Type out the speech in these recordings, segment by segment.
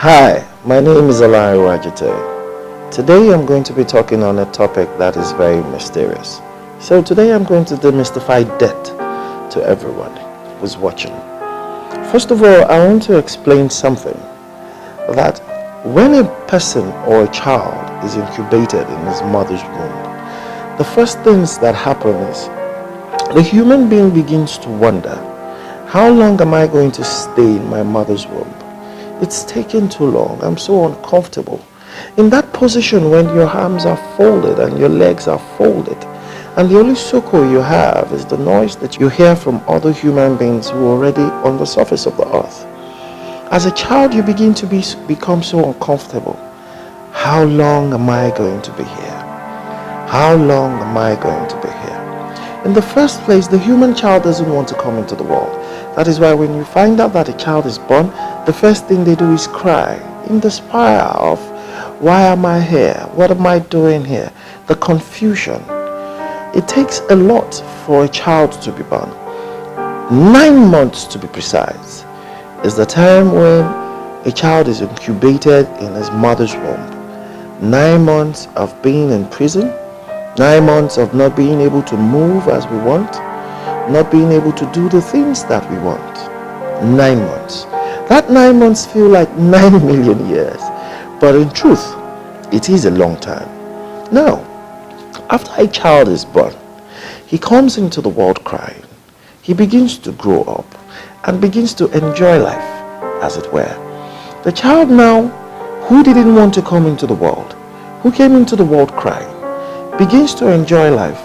Hi, my name is Toye. Today I'm going to be talking on a topic that is very mysterious. So today I'm going to demystify death to everyone who's watching. First of all, I want to explain something, that when a person or a child is incubated in his mother's womb, the first things that happen is the human being begins to wonder, how long am I going to stay in my mother's womb? It's taking too long. I'm so uncomfortable. In that position when your arms are folded and your legs are folded, and the only succor you have is the noise that you hear from other human beings who are already on the surface of the earth. As a child, you begin to become so uncomfortable. How long am I going to be here? How long am I going to be here? In the first place, the human child doesn't want to come into the world. That is why when you find out that a child is born, the first thing they do is cry in despair of, why am I here? What am I doing here? The confusion. It takes a lot for a child to be born. 9 months to be precise is the time when a child is incubated in his mother's womb. 9 months of being in prison, 9 months of not being able to move as we want, not being able to do the things that we want. 9 months. That 9 months feel like 9 million years, but in truth, it is a long time. Now, after a child is born, he comes into the world crying. He begins to grow up and begins to enjoy life, as it were. The child now, who didn't want to come into the world, who came into the world crying, begins to enjoy life,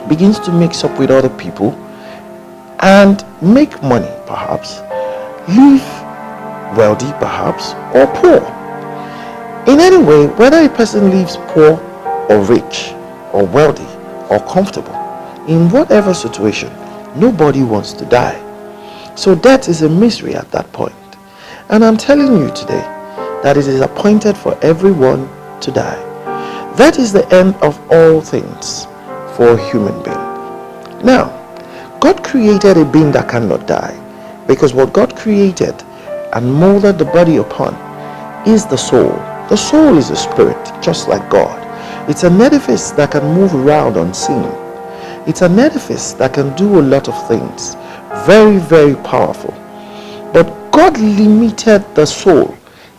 begins to mix up with other people and make money, perhaps, live wealthy, perhaps, or poor. In any way, whether a person lives poor or rich or wealthy or comfortable, in whatever situation, nobody wants to die. So death is a mystery at that point. And I'm telling you today that it is appointed for everyone to die. That is the end of all things for a human being. Now, God created a being that cannot die, because what God created and molded the body upon is the soul. The soul is a spirit, just like God. It's an edifice that can move around unseen. It's an edifice that can do a lot of things. Very, very powerful. But God limited the soul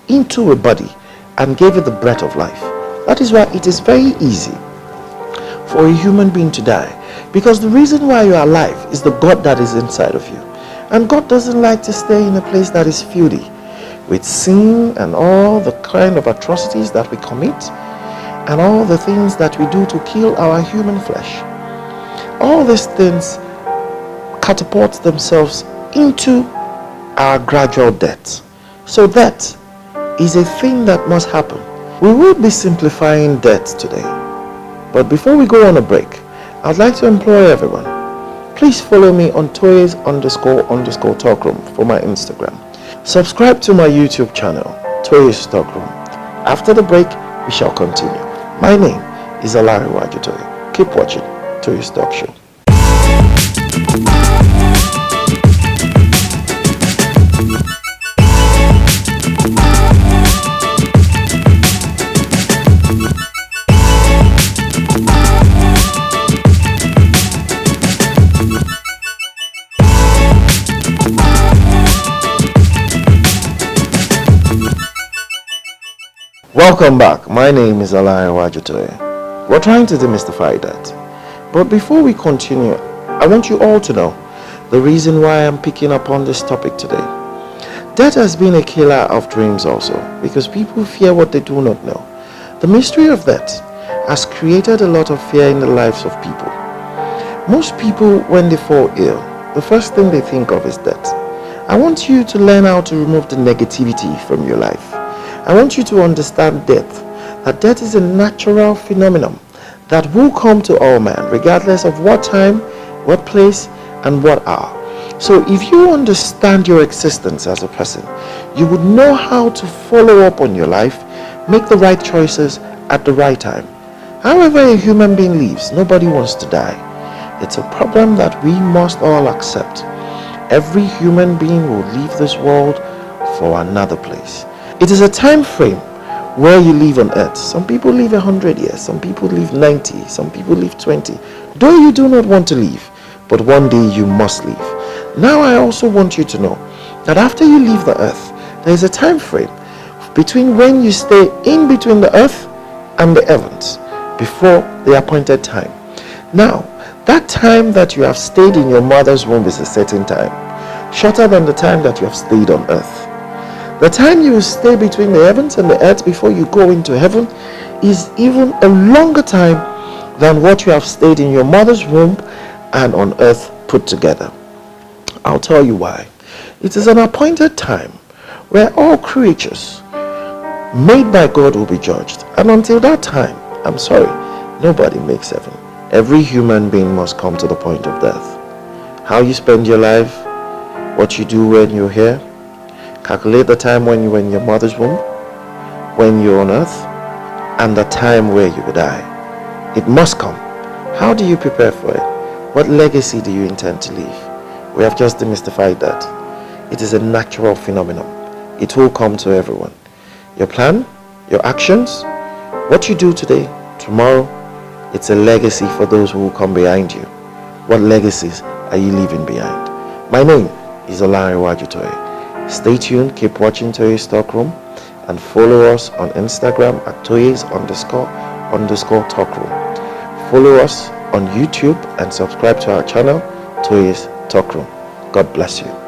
into a body and gave it the breath of life. That is why it is very easy for a human being to die, because the reason why you are alive is the God that is inside of you. And God doesn't like to stay in a place that is filthy with sin and all the kind of atrocities that we commit and all the things that we do to kill our human flesh. All these things catapult themselves into our gradual death. So death is a thing that must happen. We will be simplifying death today. But before we go on a break, I'd like to implore everyone, please follow me on Toye's __ Talkroom for my Instagram. Subscribe to my YouTube channel, Toye's Talkroom. After the break, we shall continue. My name is Toye. Keep watching Toye's Talk Show. Welcome back. My name is Toye. We're trying to demystify that. But before we continue, I want you all to know the reason why I'm picking up on this topic today. Death has been a killer of dreams also, because people fear what they do not know. The mystery of death has created a lot of fear in the lives of people. Most people, when they fall ill, the first thing they think of is death. I want you to learn how to remove the negativity from your life. I want you to understand death, that death is a natural phenomenon that will come to all men, regardless of what time, what place, and what hour. So if you understand your existence as a person, you would know how to follow up on your life, make the right choices at the right time. However a human being lives, nobody wants to die. It's a problem that we must all accept. Every human being will leave this world for another place. It is a time frame where you live on earth. Some people live 100 years, some people live 90, some people live 20. Though you do not want to live, but one day you must leave. Now I also want you to know that after you leave the earth, there is a time frame between when you stay in between the earth and the heavens before the appointed time. Now, that time that you have stayed in your mother's womb is a certain time, shorter than the time that you have stayed on earth. The time you stay between the heavens and the earth before you go into heaven is even a longer time than what you have stayed in your mother's womb and on earth put together. I'll tell you why. It is an appointed time where all creatures made by God will be judged. And until that time, I'm sorry, nobody makes heaven. Every human being must come to the point of death. How you spend your life, what you do when you're here, calculate the time when you were in your mother's womb, when you're on earth, and the time where you will die. It must come. How do you prepare for it? What legacy do you intend to leave? We have just demystified that. It is a natural phenomenon. It will come to everyone. Your plan, your actions, what you do today, tomorrow, it's a legacy for those who will come behind you. What legacies are you leaving behind? My name is Toye. Stay tuned, keep watching Toye's Talkroom, and follow us on Instagram at Toye's_Talkroom. Follow us on YouTube and subscribe to our channel, Toye's Talkroom. God bless you.